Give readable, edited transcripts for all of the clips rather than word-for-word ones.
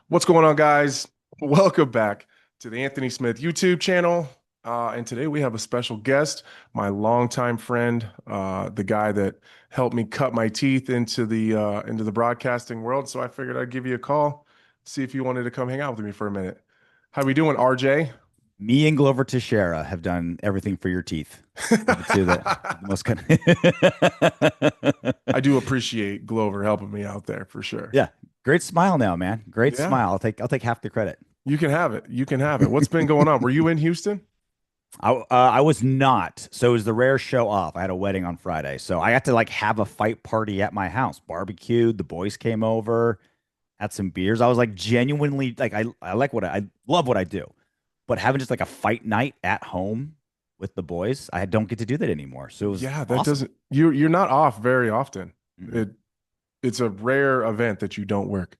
What's going on, guys? Welcome back to the Anthony Smith YouTube channel. And today we have a special guest, my longtime friend, the guy that helped me cut my teeth into the broadcasting world. So I figured I'd give you a call, see if you wanted to come hang out with me for a minute. How we doing, RJ? Me and Glover Teixeira have done everything for your teeth. We're the two that the most kind of I do appreciate Glover helping me out there for sure. Yeah. Great smile now, man. Great Yeah, smile. I'll take half the credit. you can have it. You can have it. What's been going on? Were you in Houston? I was not. So it was the rare show off. I had a wedding on Friday. So I got to like have a fight party at my house. Barbecued, the boys came over, had some beers. I was like genuinely like I like I love what I do. But having just like a fight night at home with the boys, I don't get to do that anymore. So it was Yeah, that awesome. doesn't you're not off very often. Mm-mm. It it's a rare event that you don't work.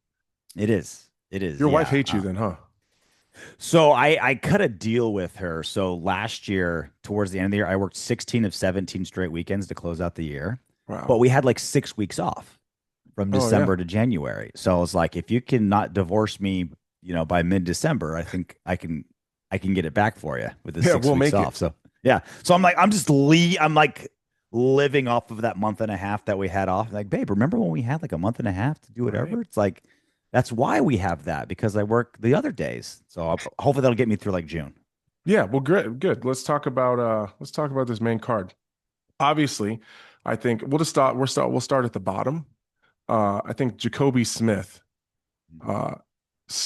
It is. It is. Your wife Yeah. hates you then, huh? So I cut a deal with her. So last year, towards the end of the year, I worked 16 of 17 straight weekends to close out the year. But Wow. we had like 6 weeks off from Oh yeah. December to January. So I was like, if you can not divorce me, by mid-December, I think I can get it back for you with the Yeah, six we'll weeks make it. off. So yeah. So I'm like living off of that month and a half that we had off. Like, babe, remember when we had like a month and a half to do Right. whatever? It's like that's why we have that because I work the other days. So hopefully that'll get me through like June. Yeah, well great. Good. Let's talk about this main card. Obviously, I think we'll start at the bottom. I think Jacobe Smith uh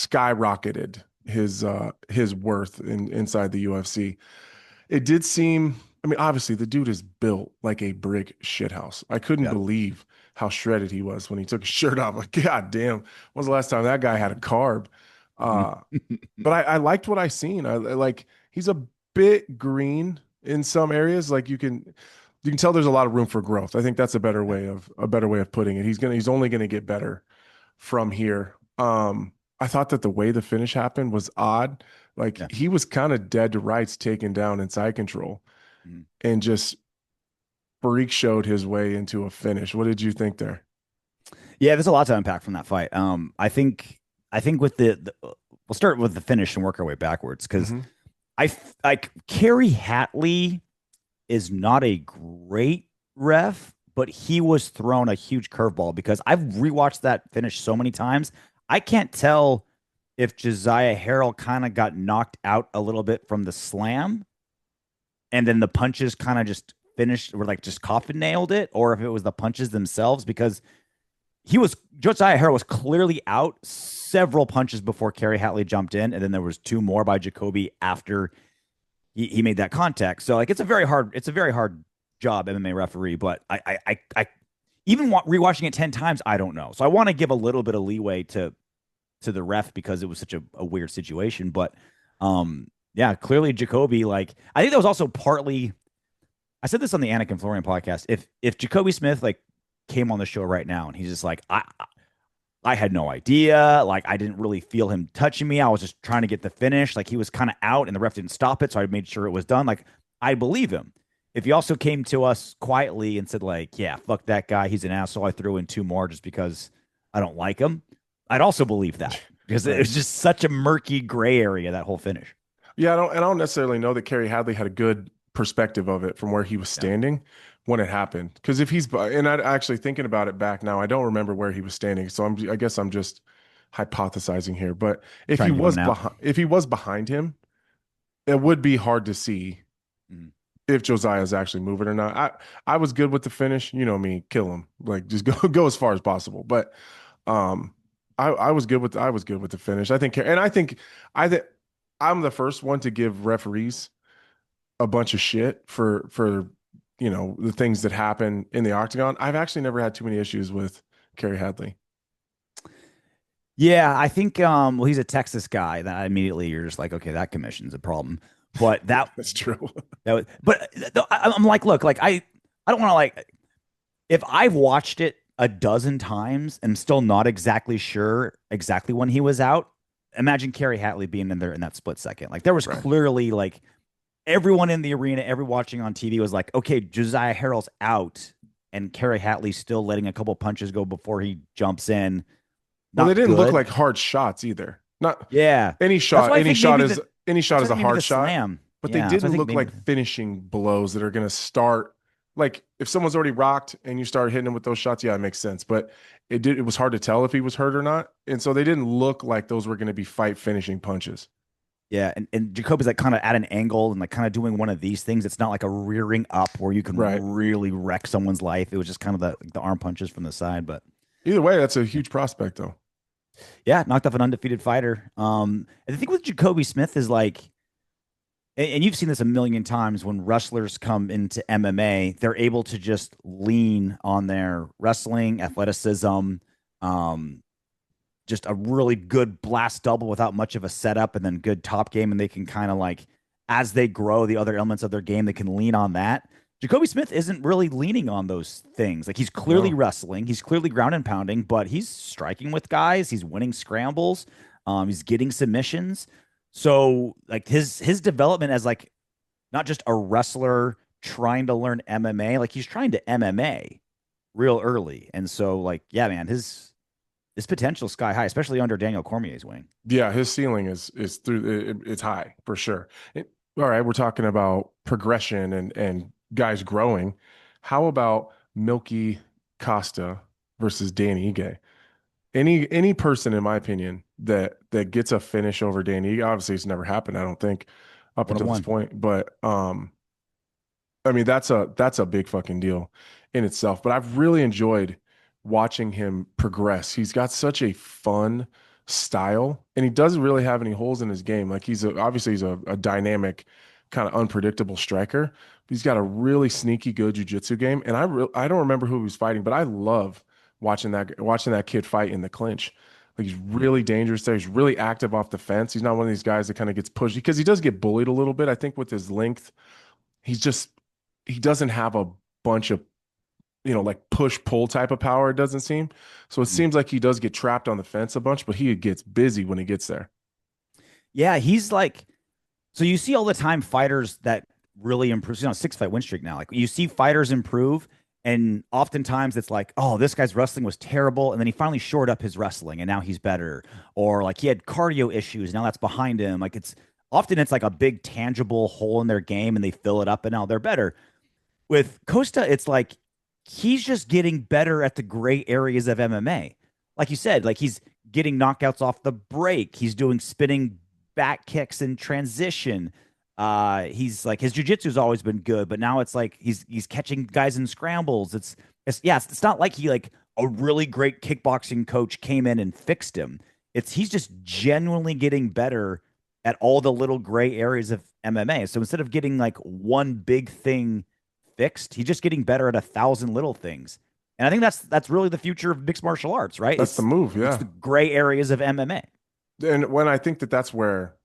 skyrocketed his worth inside the UFC. It did seem, I mean, obviously the dude is built like a brick shithouse. I couldn't Yeah. believe how shredded he was when he took his shirt off. Like, God damn, when was the last time that guy had a carb? Uh, but I liked what I seen. I like he's a bit green in some areas. Like you can tell there's a lot of room for growth. I think that's Yeah. a better way of putting it. He's only gonna get better from here. I thought that the way the finish happened was odd. Like Yeah. he was kind of dead to rights taken down inside control Mhm. and just freak showed his way into a finish. What did you think there? Yeah, there's a lot to unpack from that fight. I think with we'll start with the finish and work our way backwards because Hmm. like Kerry Hatley is not a great ref, but he was thrown a huge curveball because I've rewatched that finish so many times. I can't tell if Josiah Harrell kind of got knocked out a little bit from the slam and then the punches kind of just finished were like just coffin nailed it, or if it was the punches themselves because Josiah Harrell was clearly out several punches before Kerry Hatley jumped in, and then there was two more by Jacoby after he made that contact. So like it's a very hard job MMA referee, but I even rewatching it 10 times, I don't know. So I want to give a little bit of leeway to the ref because it was such a weird situation. But yeah, clearly Jacoby, like I think that was also partly I said this on the Anakin Florian podcast. If Jacoby Smith like came on the show right now and he's just like, I had no idea. Like, I didn't really feel him touching me. I was just trying to get the finish. Like, he was kind of out and the ref didn't stop it. So I made sure it was done. Like, I believe him. If he also came to us quietly and said, like, yeah, fuck that guy. He's an asshole. I threw in two more just because I don't like him. I'd also believe that because it Right. was just such a murky gray area, that whole finish. Yeah, I don't necessarily know that Kerry Hadley had a good perspective of it from where he was Yeah. standing when it happened. Because if he's and I actually thinking about it back now, I don't remember where he was standing. So I guess I'm just hypothesizing here. But Try and give him an out. if he was behind him, it would be hard to see Mhm. if Josiah's actually moving or not. I was good with the finish. You know me, kill him. Like just go go as far as possible. But um I was good with the finish. I think I'm the first one to give referees a bunch of shit for the things that happen in the octagon. I've actually never had too many issues with Kerry Hadley. Yeah, I think well he's a Texas guy that immediately you're just like, okay, that commission's a problem. But That's true. I'm like, look, like I don't want to like if I've watched it a dozen times and still not exactly sure exactly when he was out. Imagine Kerry Hatley being in there in that split second. Like there was Right. clearly like everyone in the arena, every watching on TV was like, okay, Josiah Harrell's out, and Kerry Hatley's still letting a couple punches go before he jumps in. Well, they not didn't look good. like hard shots either. Not Yeah. any That's shot, why I any think shot maybe is the any shot that's why is I a think maybe hard the shot, slam. but they Yeah, that's why I didn't think look maybe like finishing blows that are going to start. Like if someone's already rocked and you start hitting him with those shots, yeah, it makes sense. But it was hard to tell if he was hurt or not. And so they didn't look like those were going to be fight finishing punches. yeah, and Jacoby's like kind of at an angle and like kind of doing one of these things. It's not like a rearing up where you Right. can really wreck someone's life. It was just kind of the arm punches from the side, but Either way, that's a huge prospect though. yeah, knocked off an undefeated fighter. And the thing with Jacoby Smith is like, and you've seen this a million times when wrestlers come into MMA, they're able to just lean on their wrestling, athleticism, um, just a really good blast double without much of a setup, and then good top game, and they can kind of like, as they grow the other elements of their game, they can lean on that. Jacoby Smith isn't really leaning on those things. Like he's clearly No. wrestling, he's clearly ground and pounding, but he's striking with guys, he's winning scrambles, he's getting submissions. So like his development as like not just a wrestler trying to learn MMA, like he's trying to MMA real early. And so like, yeah, man, his potential sky high, especially under Daniel Cormier's wing. Yeah, his ceiling is it's high for sure. All right, we're talking about progression and guys growing. How about Milky Casta versus Danny Ige? Any person, in my opinion, that gets a finish over Danny Ige, obviously it's never happened, I don't think, up One of until this one. point. But I mean, that's a big fucking deal in itself. But I've really enjoyed watching him progress. He's got such a fun style, and he doesn't really have any holes in his game. Like obviously he's a dynamic, kind of unpredictable striker. But he's got a really sneaky good jiu-jitsu game. And I don't remember who he was fighting, but I love watching that kid fight in the clinch. Like he's really dangerous there. He's really active off the fence. He's not one of these guys that kind of gets pushed because he does get bullied a little bit. I think with his length, he's just he doesn't have a bunch of like push pull type of power, it doesn't seem. So it Mhm. seems like he does get trapped on the fence a bunch, but he gets busy when he gets there. Yeah, he's like, so you see all the time fighters that really improve. You know, 6 fight win streak now. Like you see fighters improve, and oftentimes it's like, oh, this guy's wrestling was terrible, and then he finally shored up his wrestling, and now he's better. Or like he had cardio issues, now that's behind him. Like it's like a big tangible hole in their game, and they fill it up, and now they're better. With Costa, it's like he's just getting better at the gray areas of MMA. Like you said, like he's getting knockouts off the break. He's doing spinning back kicks in transition. He's like his jujitsu's always been good, but now it's like he's catching guys in scrambles. It's not like he like a really great kickboxing coach came in and fixed him. He's just genuinely getting better at all the little gray areas of MMA. So instead of getting like one big thing fixed, he's just getting better at 1,000 little things. And I think that's really the future of mixed martial arts, right? That's the move, It's yeah. the gray areas of MMA. And when I think that's where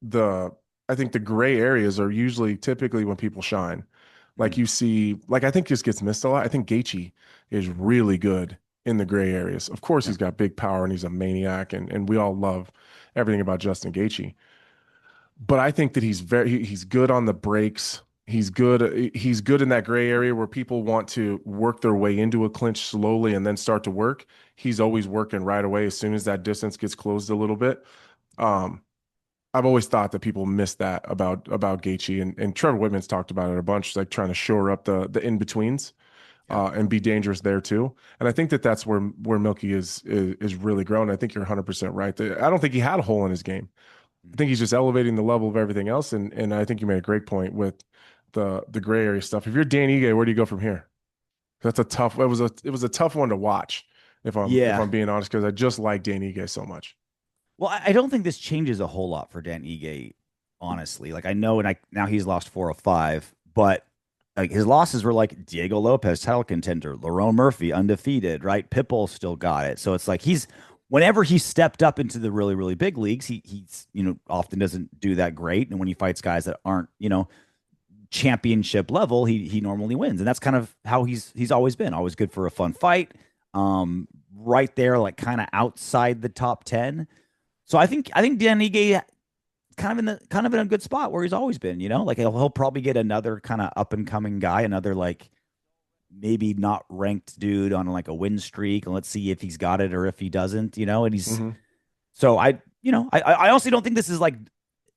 the I think the gray areas are usually typically when people shine. Like Mm, you see, like I think this gets missed a lot. I think Gaethje is really good in the gray areas. Of course, yeah. he's got big power and he's a maniac, and we all love everything about Justin Gaethje. But I think that he's good on the breaks. He's good in that gray area where people want to work their way into a clinch slowly and then start to work. He's always working right away as soon as that distance gets closed a little bit. Um, I've always thought that people miss that about Gaethje, and Trevor Whitman's talked about it a bunch, like trying to shore up the in betweens Yeah. and be dangerous there too. And I think that that's where Milky is really grown. I think you're 100% right. I don't think he had a hole in his game. I Mm. think he's just elevating the level of everything else. And I think you made a great point with the gray area stuff. If you're Dan Ige, where do you go from here? That's a tough. It was a tough one to watch. If I'm Yeah. being honest, because I just like Dan Ige so much. Well, I don't think this changes a whole lot for Dan Ige, honestly. Like I know, and now he's lost 4 or 5, but like his losses were like Diego Lopez, title contender, Lerone Murphy, undefeated, right? Pitbull still got it. So it's like whenever he stepped up into the really, really big leagues, he's often doesn't do that great. And when he fights guys that aren't, championship level, he normally wins. And that's kind of how he's always been. Always good for a fun fight. Right there, like kind of outside the top 10. So I think Dan Ige kind of in a good spot where he's always been, like he'll probably get another kind of up and coming guy, another like maybe not ranked dude on like a win streak, and let's see if he's got it or if he doesn't, you know. And he's Hmm. so I honestly don't think this is like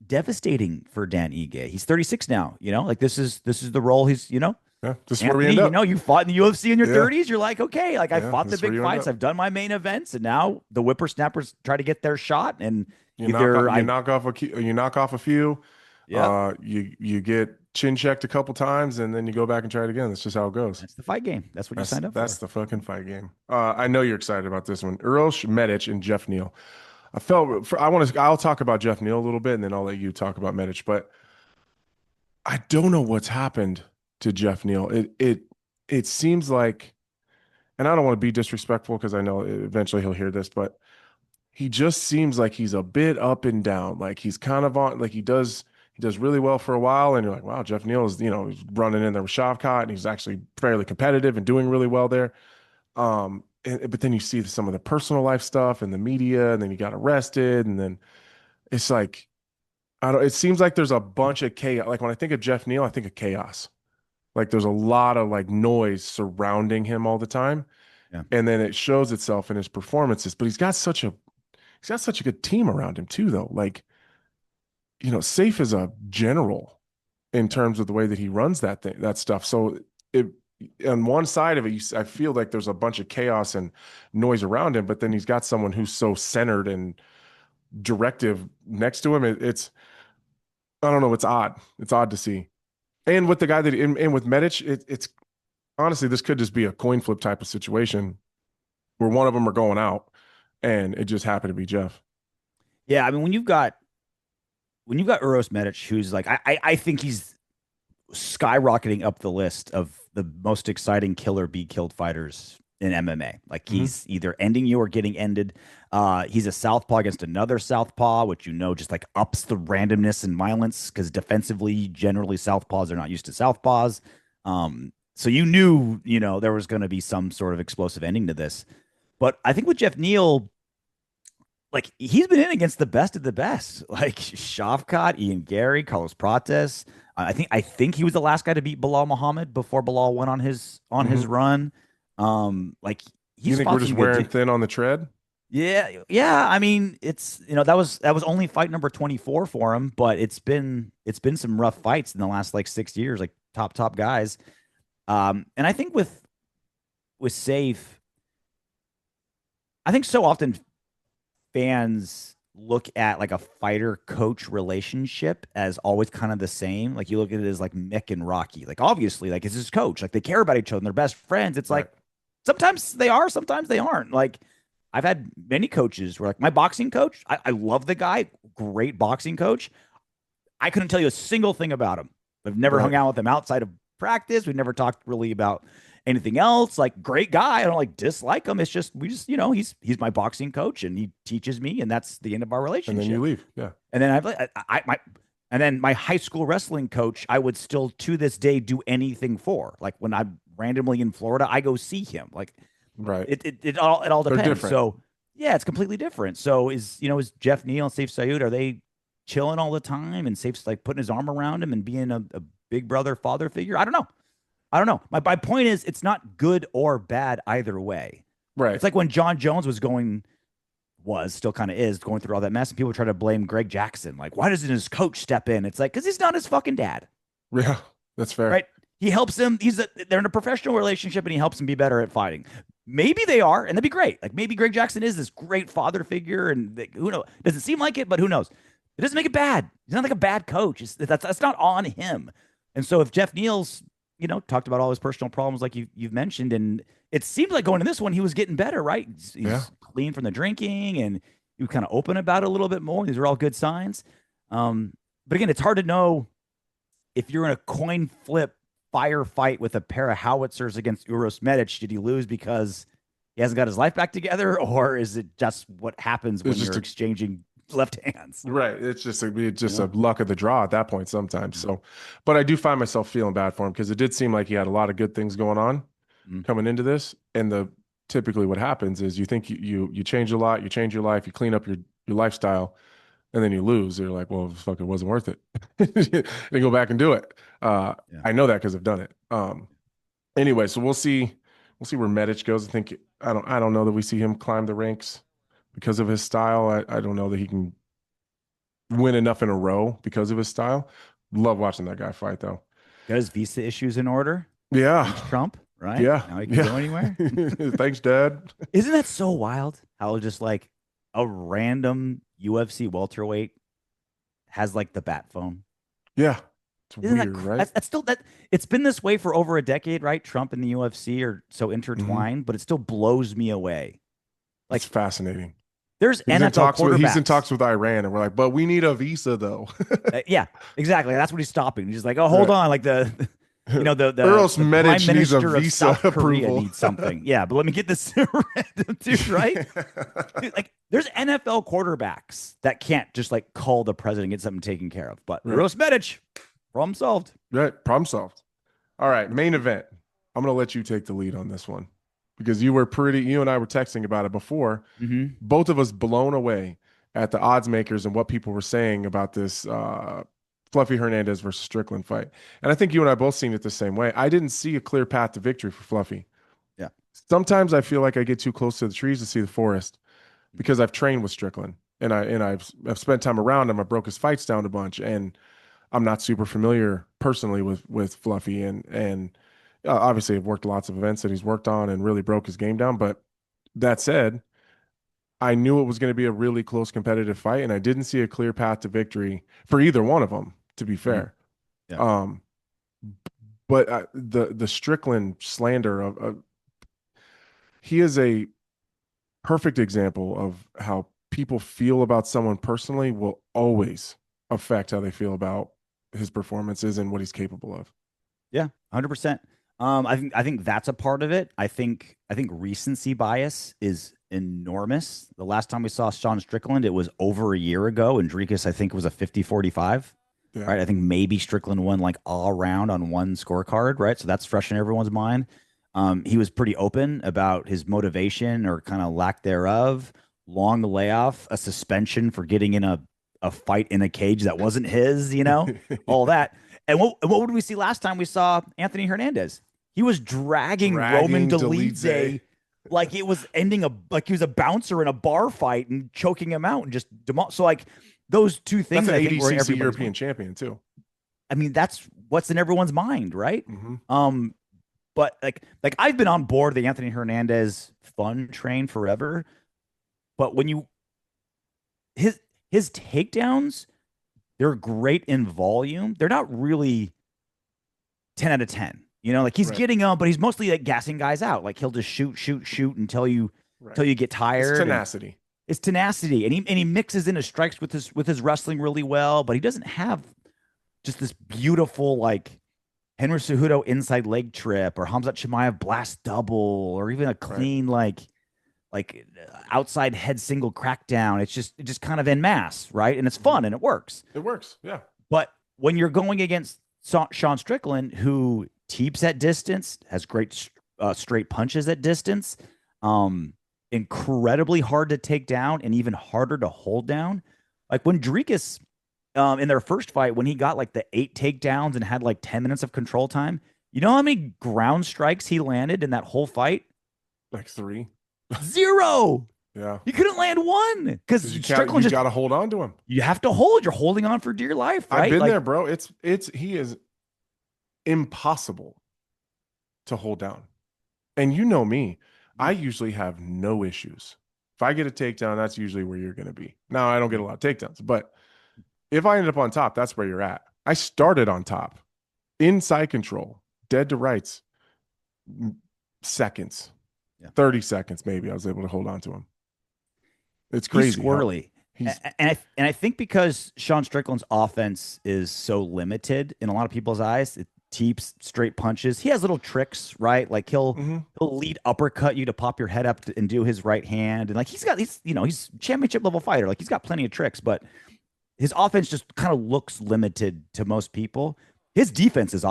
devastating for Dan Ige. He's 36 now, you know, like this is the role he's, you know. Yeah, this is where we Anthony, end you know, up. you fought in the UFC in your Yeah, 30s. You're like, okay, like I yeah, fought this the is where big you end fights. up. I've done my main events, and now the whippersnappers try to get their shot. And either You I, knock off you knock off a few. yep, You get chin checked a couple times, and then you go back and try it again. That's just how it goes. that's the fight game. That's what you signed up That's for. the fucking fight game. I know you're excited about this one. Uros Medic and Jeff Neal. I'll talk about Jeff Neal a little bit, and then I'll let you talk about Medic. But I don't know what's happened to Jeff Neal. It seems like, and I don't want to be disrespectful because I know eventually he'll hear this, but he just seems like he's a bit up and down. Like he's kind of on, like he does really well for a while, and you're like, wow, Jeff Neal is, he's running in there with Shavkat, and he's actually fairly competitive and doing really well there. But then you see some of the personal life stuff and the media, and then he got arrested, and then it's like, I don't. It seems like there's a bunch of chaos. Like when I think of Jeff Neal, I think of chaos. Like there's a lot of like noise surrounding him all the time, Yeah. and then it shows itself in his performances. But he's got such a good team around him too, though. Like, Safe is a general in terms of the way that he runs that stuff. So it on one side of it, I feel like there's a bunch of chaos and noise around him, but then he's got someone who's so centered and directive next to him. It's I don't know, it's odd. It's odd to see. And with the guy and with Medic, it's honestly this could just be a coin flip type of situation where one of them are going out, and it just happened to be Jeff. Yeah, I mean, when you've got Uros Medic, who's like, I think he's skyrocketing up the list of the most exciting killer be killed fighters in MMA. Like Hmm. he's either ending you or getting ended. He's a southpaw against another southpaw, which just like ups the randomness and violence because defensively, generally southpaws are not used to southpaws. So you knew, there was going to be some sort of explosive ending to this. But I think with Jeff Neal, like he's been in against the best of the best, like Shavkat, Ian Gary, Carlos Prates. I think he was the last guy to beat Bilal Muhammad before Bilal went on his Hmm. run. Like You he's think we're fought just some good wearing dudes. thin on the tread? Yeah, yeah. I mean, it's that was only fight number 24 for him, but it's been some rough fights in the last like 6 years, like top guys. And I think with Safe, I think so often fans look at like a fighter coach relationship as always kind of the same. Like you look at it as like Mick and Rocky. Like obviously, like it's his coach. Like they care about each other and they're best friends. It's Right. like sometimes they are, sometimes they aren't. Like I've had many coaches where like my boxing coach, I love the guy, great boxing coach. I couldn't tell you a single thing about him. I've never hung Right. out with him outside of practice. We've never talked really about anything else. Like great guy. I don't like dislike him. It's just he's my boxing coach and he teaches me, and that's the end of our And then you relationship. leave. Yeah. And then my high school wrestling coach, I would still to this day do anything for. Like when I'm randomly in Florida, I go see him. Like Right. it all They're depends. different. So yeah, it's completely different. So is Jeff Neal and Safe Sayud, are they chilling all the time and Safe's like putting his arm around him and being a big brother father figure? I don't know. I don't know. My point is it's not good or bad either way. Right. It's like when John Jones was still kind of is going through all that mess, and people try to blame Greg Jackson. Like, why doesn't his coach step in? It's like, because he's not his fucking dad, Yeah. That's fair. right? He helps him. They're in a professional relationship, and he helps him be better at fighting. Maybe they are, and that'd be great. Like maybe Greg Jackson is this great father figure, and who knows? Doesn't seem like it, but who knows? It doesn't make it bad. He's not like a bad coach. That's not on him. And so if Jeff Neal's, talked about all his personal problems, like you've mentioned, and it seemed like going to this one, he was getting better, right? Yeah. He's clean from the drinking, and he was kind of open about it a little bit more. These are all good signs. But again, it's hard to know if you're in a coin flip firefight with a pair of howitzers against Uros Medic. Did he lose because he hasn't got his life back together, or is it just what happens when It's just you're a exchanging left hands? right. It's You just a know? luck of the draw at that point sometimes. So, but I do find myself feeling bad for him because it did seem like he had a lot of good things going on Mm-hmm. coming into this. And the typically what happens is you think you change a lot, you change your life, you clean up your lifestyle, and then you lose. You're like, well, fuck, it wasn't worth it. Then go back and do it. Yeah. I know that because I've done it. Anyway, so we'll see where Medic goes. I don't know that we see him climb the ranks because of his style. I don't know that he can win enough in a row because of his style. Love watching that guy fight though. Got his visa issues in order. Yeah. Thanks, Trump, right? Yeah. Now he can Yeah. go anywhere. Thanks, Dad. Isn't that so wild? How just like a random UFC welterweight has like the bat phone. Yeah. It's Isn't that weird, right? that's still that it's been this way for over a decade, right? Trump and the UFC are so Hmm. intertwined, but it still blows me away. It's Like fascinating. there's NFL He's in quarterbacks. talks with Iran, and we're like, but we need a visa though. Yeah, exactly. That's what he's stopping. He's like, oh, hold Right. on, like Or else the prime Medic needs a minister of visa South Korea approval. needs something. Yeah, but let me get this random dude right. Dude, like there's NFL quarterbacks that can't just like call the president and get something taken care of. But Right. Roast Medic, problem solved. Right. Problem solved. All right. Main event. I'm gonna let you take the lead on this one because you and I were texting about it before. Mm-hmm. Both of us blown away at the odds makers and what people were saying about this Fluffy Hernandez versus Strickland fight. And I think you and I both seen it the same way. I didn't see a clear path to victory for Fluffy. Yeah. Sometimes I feel like I get too close to the trees to see the forest because I've trained with Strickland and I've spent time around him. I broke his fights down a bunch, and I'm not super familiar personally with Fluffy, and obviously I've worked lots of events that he's worked on and really broke his game down. But that said, I knew it was going to be a really close competitive fight, and I didn't see a clear path to victory for either one of them, to be Mm-hmm. fair. Yeah. Um, but the Strickland slander he is a perfect example of how people feel about someone personally will always affect how they feel about his performances and what he's capable of. Yeah, 100%. I think that's a part of it. I think recency bias is enormous. The last time we saw Sean Strickland, it was over a year ago, and Dricus, I think, was a 50-45. Yeah. Right. I think maybe Strickland won like all around on one scorecard, right? So that's fresh in everyone's mind. He was pretty open about his motivation or kind of lack thereof. Long layoff, a suspension for getting in a fight in a cage that wasn't his, all that. And what would we see last time we saw Anthony Hernandez? He was dragging Roman Dragging Dolidze. Dolidze like it was ending like he was a bouncer in a bar fight and choking him out and just so like those two That's things an I think were ADCC everybody's European mind. champion too. I mean, that's what's in everyone's mind, right? Hmm. Um, but like I've been on board the Anthony Hernandez fun train forever. But when you his his takedowns, they're great in volume. They're not really 10 out of 10. Like he's Right. getting them, but he's mostly like gassing guys out. Like he'll just shoot, shoot, shoot Right. until you get It's tired. And tenacity. it's tenacity. And he mixes in his strikes with his wrestling really well, but he doesn't have just this beautiful like Henry Cejudo inside leg trip or Hamzat Chimaev blast double or even a Right. clean like outside head single crackdown. It just kind of en masse, right? And it's Mhm. fun and it works. It works. Yeah. But when you're going against Sean Strickland, who teeps at distance, has great straight punches at distance, um, incredibly hard to take down and even harder to hold down. Like when Dricus, in their first fight, when he got like the 8 takedowns and had like 10 minutes of control time, you know how many ground strikes he landed in that whole fight? Like 3. 0. Yeah. He couldn't land one because Because Strickland you just got to hold on to him. you have to hold. You're holding on for dear life, I've right? been Like there, bro. He is impossible to hold down. And you know me, I usually have no issues. If I get a takedown, that's usually where you're going to be. Now, I don't get a lot of takedowns, but if I end up on top, that's where you're at. I started on top, inside control, dead to rights, seconds, yeah. 30 seconds, maybe I was able to hold on to him. It's He's crazy how squirrely. he's And I think because Sean Strickland's offense is so limited in a lot of people's eyes, it teeps straight punches. He has little tricks, right? Like Mhm. he'll lead uppercut you to pop your head up and do his right hand, and like he's championship level fighter. Like he's got plenty of tricks, but his offense just kind of looks limited to most people. His defense is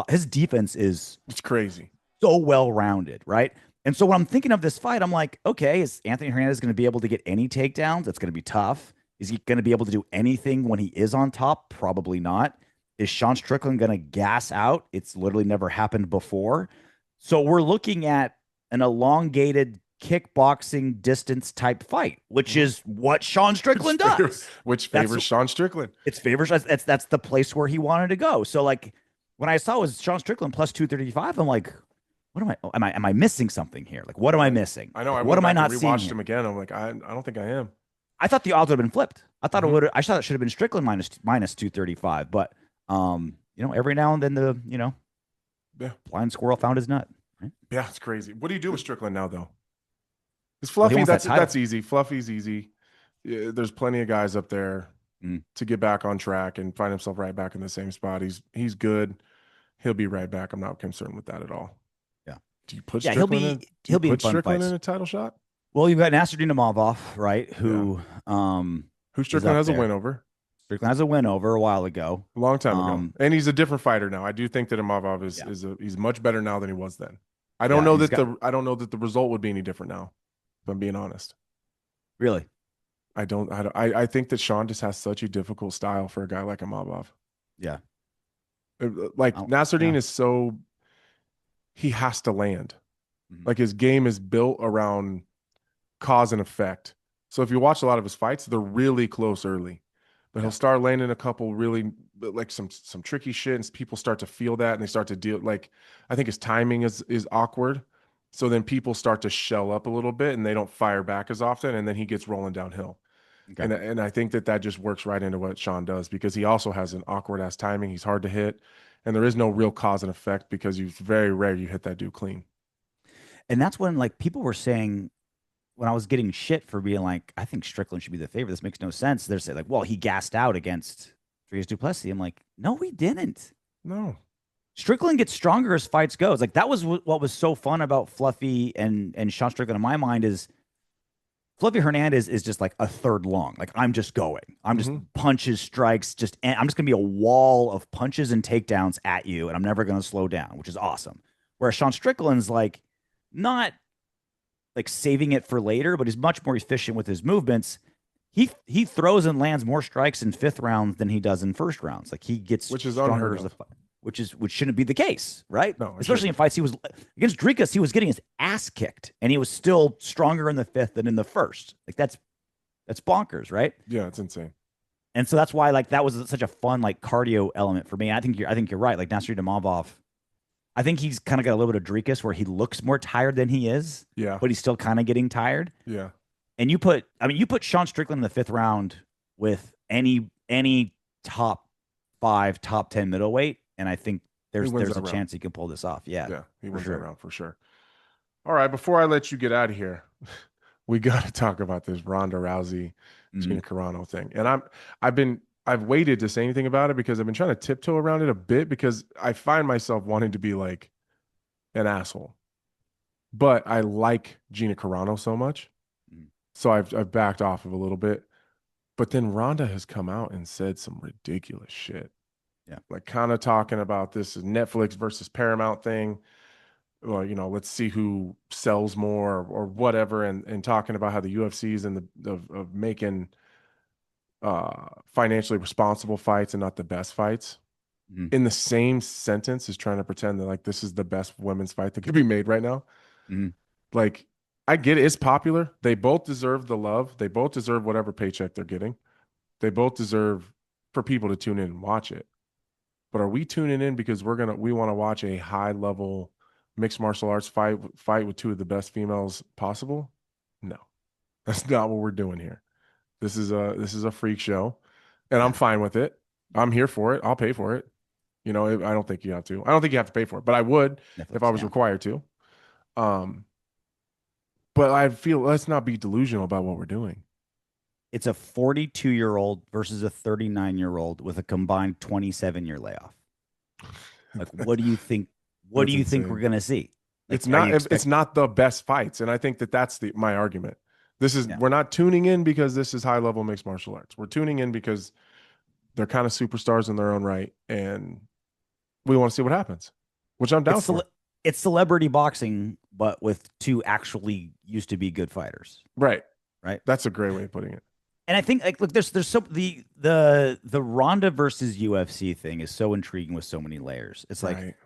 it's crazy. so well rounded, right? And so when I'm thinking of this fight, I'm like, okay, is Anthony Hernandez going to be able to get any takedowns? That's going to be tough. Is he going to be able to do anything when he is on top? Probably not. Is Sean Strickland going to gas out? It's literally never happened before. So we're looking at an elongated kickboxing distance type fight, which Mhm. is what Sean Which Strickland does. which That's favors Sean Strickland. it's favors. That's the place where he wanted to go. So like when I saw it was Sean Strickland plus 235, I'm like, what am I? Am I missing something here? Like what am I Right. missing? I know. Like I what went am I back and not seeing rewatched him here? again. I'm like, I don't think I am. I thought the odds would have been flipped. Hmm. I thought it should have been Strickland minus 235, but every now and then Yeah. blind squirrel found his nut. Right? Yeah, it's crazy. What do you do with Strickland now, though? Is Well, he Fluffy? wants that title. That's easy. Fluffy's easy. Yeah, there's plenty of guys up there Mm. to get back on track and find himself right back in the same spot. He's good. He'll be right back. I'm not concerned with that at all. Yeah. Do you put Yeah, he'll Strickland in? be Do you he'll be in put fun Strickland in fights. a title shot? Well, you've got Nasser Dinamavov, right? Yeah. Who Is Strickland up has a there. win over Strickland has a win over a while ago. a long time ago, and he's a different fighter now. I do think that Imavov Yeah, he's much better now than he was then. yeah, he's got I don't know that the result would be any different now. If I'm being honest. really. I think that Sean just has such a difficult style for a guy like Imavov. Yeah. Like Oh, Nasruddin yeah. is so he has to land. Mhm. Like his game is built around cause and effect. So if you watch a lot of his fights, they're really close early, but he'll Yeah. start landing a couple really like some tricky shit, and people start to feel that, and they start to deal like I think his timing is awkward. So then people start to shell up a little bit, and they don't fire back as often, and then he gets rolling downhill. Okay. And I think that just works right into what Sean does because he also has an awkward ass timing. He's hard to hit, and there is no real cause and effect because it's very rare you hit that dude clean. And that's when like people were saying when I was getting shit for being like, I think Strickland should be the favorite. This makes no sense. They're saying like, well, he gassed out against Drius Duplessis. I'm like, no, he didn't. No, Strickland gets stronger as fights goes. Like that was what was so fun about Fluffy and Sean Strickland in my mind is Fluffy Hernandez is just like a third long. Like I'm just going. I'm just mm-hmm. punches, strikes, I'm just gonna be a wall of punches and takedowns at you, and I'm never gonna slow down, which is awesome. Whereas Sean Strickland's like not like saving it for later, but he's much more efficient with his movements. He throws and lands more strikes in fifth rounds than he does in first rounds. Like he gets Which is stronger unheard as the of. fight, which shouldn't be the case, right? No, Especially in fights he was against Drikas, he was getting his ass kicked, and he was still stronger in the fifth than in the first. Like that's bonkers, right? Yeah, it's insane. And so that's why like that was such a fun like cardio element for me. I think you're right. Like Nasser Damavov, I think he's kind of got a little bit of Drikas where he looks more tired than he is, Yeah, but he's still kind of getting tired. yeah. And you put Sean Strickland in the fifth round with any top 5, top 10 middleweight, and I think there's a round. chance he can pull this off. Yeah, Yeah, he wins sure. that round for sure. All right, before I let you get out of here, we got to talk about this Ronda Rousey, Gina Carano thing. And I've waited to say anything about it because I've been trying to tiptoe around it a bit because I find myself wanting to be like an asshole. But I like Gina Carano so much. So I've backed off of a little bit. But then Ronda has come out and said some ridiculous shit. Yeah. Like kind of talking about this Netflix versus Paramount thing. Well, let's see who sells more or whatever, and talking about how the UFC's in of making financially responsible fights and not the best fights. In the same sentence is trying to pretend that like this is the best women's fight that could be made right now. Like I get it, it's popular. They both deserve the love. They both deserve whatever paycheck they're getting. They both deserve for people to tune in and watch it. But are we tuning in because we want to watch a high level mixed martial arts fight with two of the best females possible? No, that's not what we're doing here. This is a freak show, and I'm fine with it. I'm here for it. I'll pay for it. I don't think you have to. I don't think you have to pay for it, but I would Netflix, if I was required to. But I feel let's not be delusional about what we're doing. It's a 42-year-old versus a 39-year-old with a combined 27-year layoff. Like, what do you think? What do you think we're gonna see? Like, it's not the best fights, and I think that's my argument. We're not tuning in because this is high level mixed martial arts. We're tuning in because they're kind of superstars in their own right, and we want to see what happens, which I'm down for. It's celebrity boxing, but with two actually used to be good fighters. Right. Right. That's a great way of putting it. And I think like look, there's so the Ronda versus UFC thing is so intriguing with so many layers. It's like,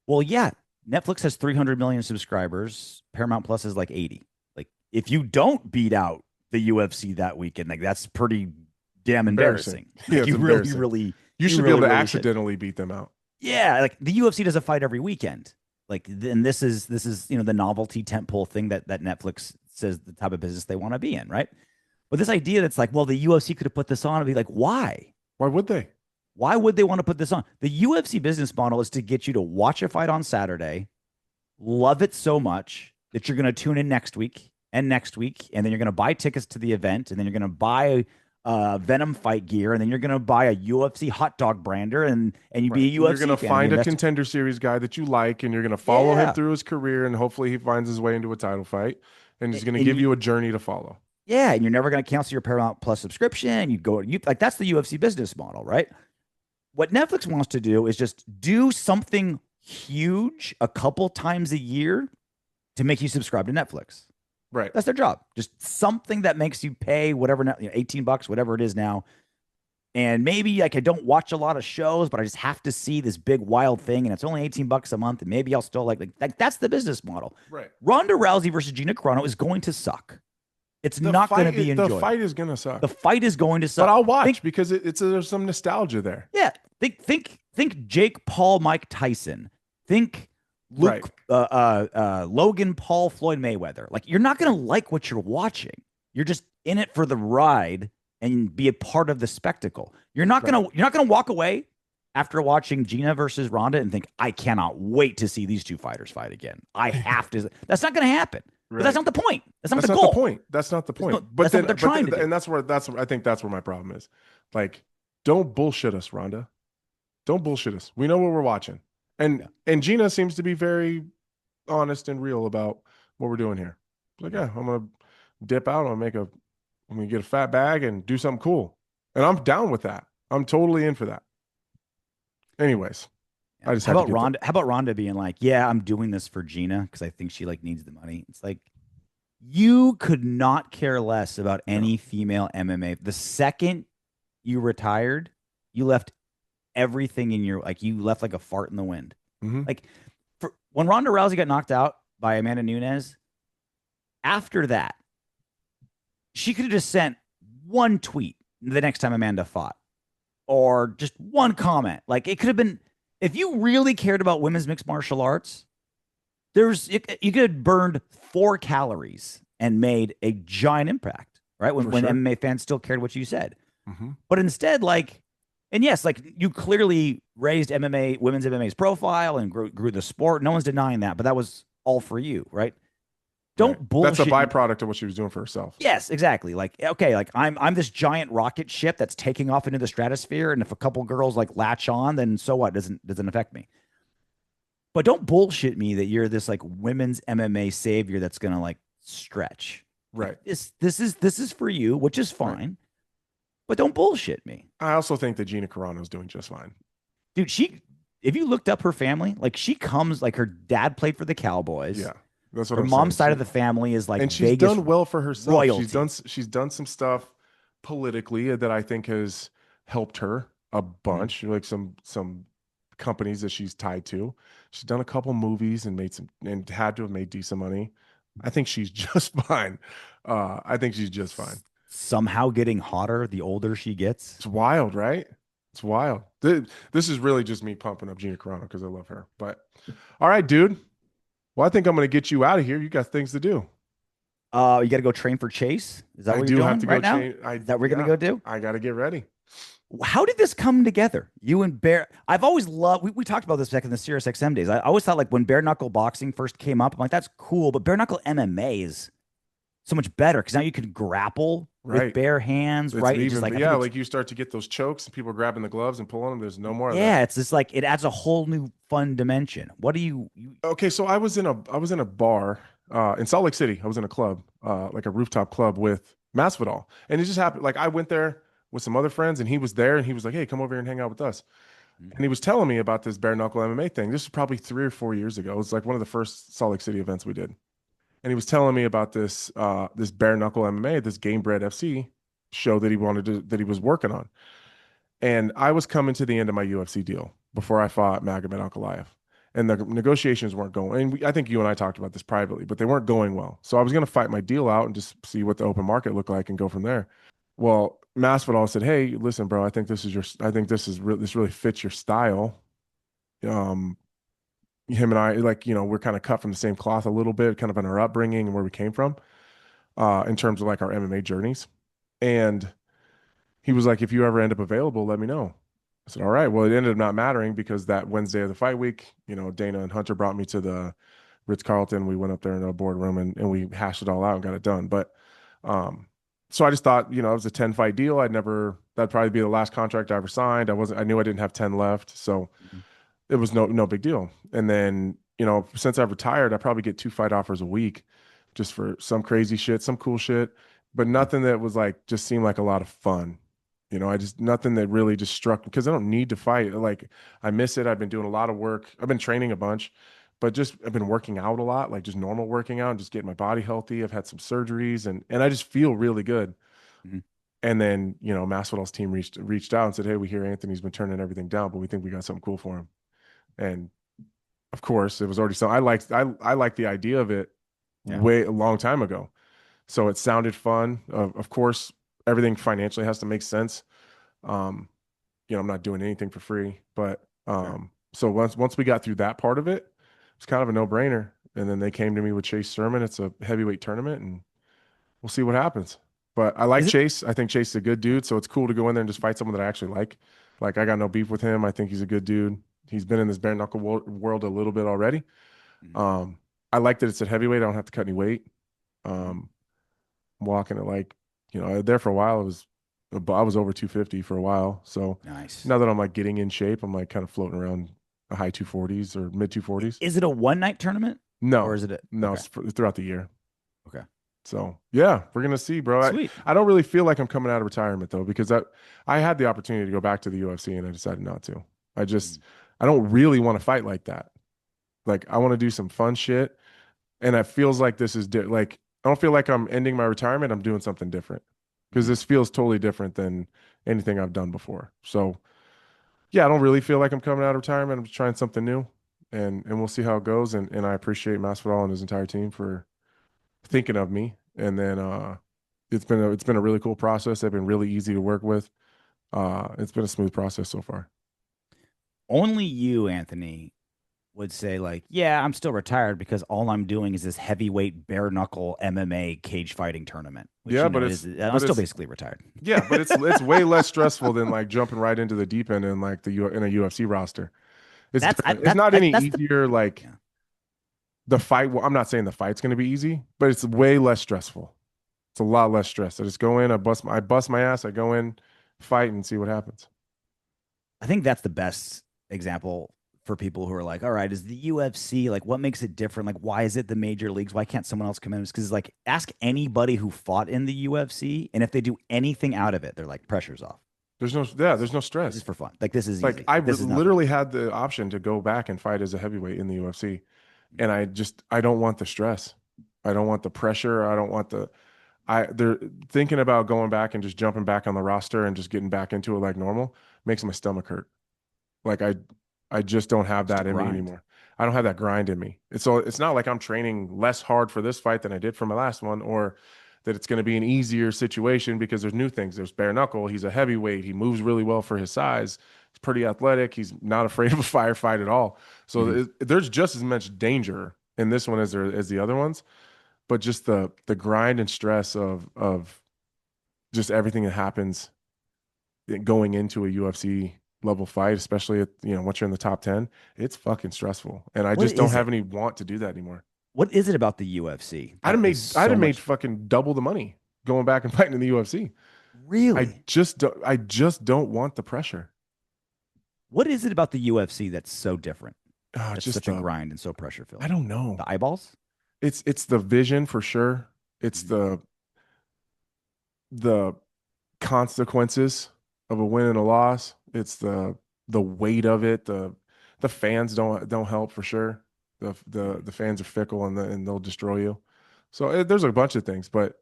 well, yeah, Netflix has 300 million subscribers. Paramount Plus is like 80. Like if you don't beat out the UFC that weekend, like that's pretty damn Embarrassing. embarrassing. Yeah, Like it's embarrassing. You you should be able really, to really should. accidentally beat them out. Yeah, like the UFC does a fight every weekend. Like, and this is the novelty tentpole thing that Netflix says the type of business they want to be in, right? But this idea that's like, well, the UFC could have put this on, and be like, why? Why would they? Why would they want to put this on? The UFC business model is to get you to watch a fight on Saturday, love it so much that you're going to tune in next week and next week, and then you're going to buy tickets to the event, and then you're going to buy Venom fight gear, and then you're going to buy a UFC hot dog brander, and you Right. be a UFC You're going to fan. find a contender series guy that you like, and you're going to follow him Yeah, through his career, and hopefully he finds his way into a title fight, and he's going to and give you a journey to follow. yeah, and you're never going to cancel your Paramount Plus subscription. You go, you like that's the UFC business model, right? What Netflix wants to do is just do something huge a couple times a year to make you subscribe to Netflix. Right. That's their job. Just something that makes you pay whatever, 18 bucks, whatever it is now. And maybe like I don't watch a lot of shows, but I just have to see this big wild thing, and it's only 18 bucks a month, and maybe I'll still like that's the business model. Right. Ronda Rousey versus Gina Carano is going to suck. It's The not going to fight be enjoyable. The fight is going to suck. The fight is going to suck. But I'll watch because there's some nostalgia there. Yeah, think Jake Paul, Mike Tyson. Think Luke, Logan Paul, Floyd Mayweather. Like you're not gonna like what you're watching. You're just in it for the ride and be a part of the spectacle. You're not gonna walk away after watching Gina versus Ronda and think I cannot wait to see these two fighters fight again. I have to. That's not gonna happen. Right. But that's not the point. That's not the goal. That's not the point. No, but that's what they're trying to do. And I think that's where my problem is. Like, don't bullshit us, Ronda. Don't bullshit us. We know what we're watching. And Gina seems to be very honest and real about what we're doing here. Like, yeah, I'm gonna dip out. I'm gonna get a fat bag and do something cool. And I'm down with that. I'm totally in for that. Anyways. I just how about Ronda being like, yeah, I'm doing this for Gina because I think she like needs the money. It's like you could not care less about any female MMA. The second you retired, you left everything in your you left like a fart in the wind. Mm-hmm. Like when Ronda Rousey got knocked out by Amanda Nunes, after that, she could have just sent one tweet the next time Amanda fought, or just one comment. Like it could have been. If you really cared about women's mixed martial arts, you could have burned 4 calories and made a giant impact, right? When MMA fans still cared what you said. Mm-hmm. But instead, and yes, you clearly raised women's MMA's profile and grew the sport. No one's denying that, but that was all for you, right? Don't bullshit. That's a byproduct of what she was doing for herself. Yes, exactly. I'm this giant rocket ship that's taking off into the stratosphere, and if a couple girls latch on, then so what? Doesn't affect me. But don't bullshit me that you're this women's MMA savior that's gonna stretch. Right. This is for you, which is fine. Right. But don't bullshit me. I also think that Gina Carano is doing just fine. Dude, if you looked up her family, she comes her dad played for the Cowboys. Yeah. That's what her mom's side of the family is and she's Vegas done well for herself. Royalty. She's done some stuff politically that I think has helped her a bunch. Mm-hmm. Some companies that she's tied to. She's done a couple movies and had to have made decent money. I think she's just fine. Somehow getting hotter the older she gets. It's wild, right? It's wild. This is really just me pumping up Gina Carano because I love her. But all right, dude. Well, I think I'm going to get you out of here. You got things to do. You got to go train for Chase. Is that what you're doing right now? Is that what we're going to go do? I got to get ready. How did this come together? You and Bear. I've always loved. We talked about this back in the Sirius XM days. I always thought when bare knuckle boxing first came up, I'm like, that's cool, but bare knuckle MMA is so much better because now you can grapple with bare hands, right? You start to get those chokes and people grabbing the gloves and pulling them. There's no more of that. Yeah, it's just it adds a whole new fun dimension. What do you Okay, so I was in a bar in Salt Lake City. I was in a club, like a rooftop club with Masvidal. And it just happened. I went there with some other friends and he was there and he was like, hey, come over here and hang out with us. Mm-hmm. And he was telling me about this bare knuckle MMA thing. This was probably 3 or 4 years ago. It was one of the first Salt Lake City events we did. And he was telling me about this bare knuckle MMA, this Game Bred FC show that he was working on. And I was coming to the end of my UFC deal before I fought Magomed Ankalaev. and the negotiations weren't going. And I think you and I talked about this privately, but they weren't going well. So I was going to fight my deal out and just see what the open market looked like and go from there. Well, Masvidal said, "Hey, listen, bro, I think this really fits your style." Um, him and I, like, we're kind of cut from the same cloth a little bit, kind of in our upbringing and where we came from, in terms of like our MMA journeys. And he was like, if you ever end up available, let me know. I said, all right. Well, it ended up not mattering because that Wednesday of the fight week, Dana and Hunter brought me to the Ritz-Carlton. We went up there in a boardroom and we hashed it all out and got it done. But um, so I just thought, it was a 10 fight deal. That'd probably be the last contract I ever signed. I knew I didn't have 10 left. So Mhm. it was no big deal. And then, since I've retired, I probably get 2 fight offers a week just for some crazy shit, some cool shit, but Mhm. nothing that was like just seemed like a lot of fun. I just nothing that really just struck because I don't need to fight. Like I miss it. I've been doing a lot of work. I've been training a bunch, but just I've been working out a lot, like just normal working out and just getting my body healthy. I've had some surgeries and I just feel really good. Mhm. And then, Masvidal's team reached out and said, "Hey, we hear Anthony's been turning everything down, but we think we got something cool for him." And of course, it was already so I liked the idea of it Yeah. way a long time ago. So it sounded fun. Of course, everything financially has to make sense. Um, I'm not doing anything for free, but Sure. so once we got through that part of it, it's kind of a no-brainer. And then they came to me with Chase Sermon. It's a heavyweight tournament, and we'll see what happens. But I like Is it? Chase. I think Chase is a good Yeah. dude, so it's cool to go in there and just fight someone that I actually like. Like I got no beef with him. I think he's a good dude. He's been in this bare knuckle world a little bit already. Mhm. Um, I like that it's at heavyweight. I don't have to cut any weight. Mhm. Um, I'm walking at like, there for a while. I was over 250 for a while. So Nice. now that I'm like getting in shape, I'm like kind of floating around the high 240s or mid 240s. Is it a one night tournament or No, is it a no, okay? it's throughout the year. Okay. So yeah, we're gonna see, bro. Sweet. I don't really feel like I'm coming out of retirement though, because I had the opportunity to go back to the UFC and I decided not to. I just Mhm. I don't really want to fight like that. Like I want to do some fun shit, and it feels like this is like I don't feel like I'm ending my retirement. I'm doing something different because Mhm. this feels totally different than anything I've done before. So yeah, I don't really feel like I'm coming out of retirement. I'm just trying something new, and we'll see how it goes. And I appreciate Masvidal and his entire team for thinking of me. And then it's been a really cool process. They've been really easy to work with. It's been a smooth process so far. Only you, Anthony, would say like, yeah, I'm still retired because all I'm doing is this heavyweight bare knuckle MMA cage fighting tournament, which Yeah, you know it is. I'm but still it's basically retired. yeah, but it's way less stressful than like jumping right into the deep end in like in a UFC roster. It's different. It's not any That's the easier. Like yeah. the fight. Well, I'm not saying the fight's going to be easy, but it's way less stressful. It's a lot less stress. I just go in, I bust my ass, I go in, fight, and see what happens. I think that's the best example for people who are like, all right, is the UFC like what makes it different? Like, why is it the major leagues? Why can't someone else come in? Because like, ask anybody who fought in the UFC, and if they do anything out of it, they're like, pressure's off. There's no This is stress. for fun. Like, this is Like easy. Like, I've this is nothing. literally had the option to go back and fight as a heavyweight in the UFC, and I don't want the stress. I don't want the pressure. I don't want the they're thinking about going back and just jumping back on the roster and just getting back into it like normal makes my stomach hurt. Like I just don't have It's the that in me grind. anymore. I don't have that grind in me. It's not like I'm training less hard for this fight than I did for my last one, or that it's going to be an easier situation because there's new things. There's bare knuckle. He's a heavyweight. He moves really well for his size. He's pretty athletic. He's not afraid of a firefight at all. So Mhm. there's just as much danger in this one as there as the other ones, but just the grind and stress of just everything that happens going into a UFC level fight, especially at, once you're in the top 10, it's fucking stressful. And I What just don't is have it? any want to do that anymore. What is it about the UFC that is I'd so have made much? fucking double the money going back and fighting in the UFC. Really? I just don't want the pressure. What is it about the UFC that's so different? That's Just such a grind and so pressure I filled. don't know. The eyeballs? It's the vision for sure. It's Mhm. the consequences of a win and a loss. It's the weight of it. The fans don't help for sure. Mhm. The fans are fickle and they'll destroy you. So there's a bunch of things, but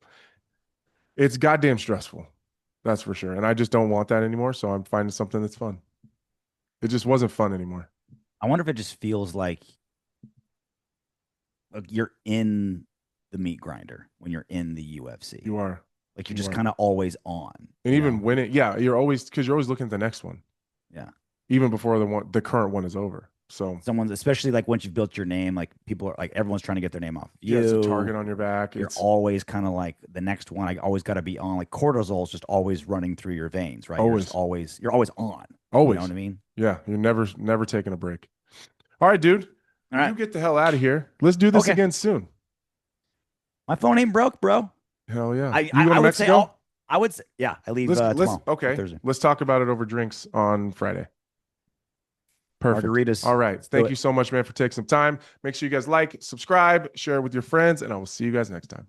it's goddamn stressful. That's for sure. And I just don't want that anymore. So I'm finding something that's fun. It just wasn't fun anymore. I wonder if it just feels like you're in the meat grinder when you're in the UFC. You are. Like you're You just are. kind of always on, And even when it, yeah, you're always because you're always looking at the next one, Yeah. even before the current one is over. So Someone's, especially like once you've built your name, like people are like everyone's trying to get their name off of yeah, it's a you. target on your back. You're It's always kind of like the next one. I always got to be on. Like cortisol is just always running through your veins, right? always, You're always on. You know what always. I mean? Yeah, you're never taking a break. All right, dude. All You right. get the hell out of here. Let's do this Okay. again soon. My phone ain't broke, bro. Hell yeah. I You I, going I to would say Mexico? I would say yeah. I leave Let's tomorrow or okay. Thursday. Let's talk about it over drinks on Friday. Perfect. Margaritas. All right. Let's do Thank it. you so much, man, for taking some time. Make sure you guys like, subscribe, share it with your friends, and I will see you guys next time.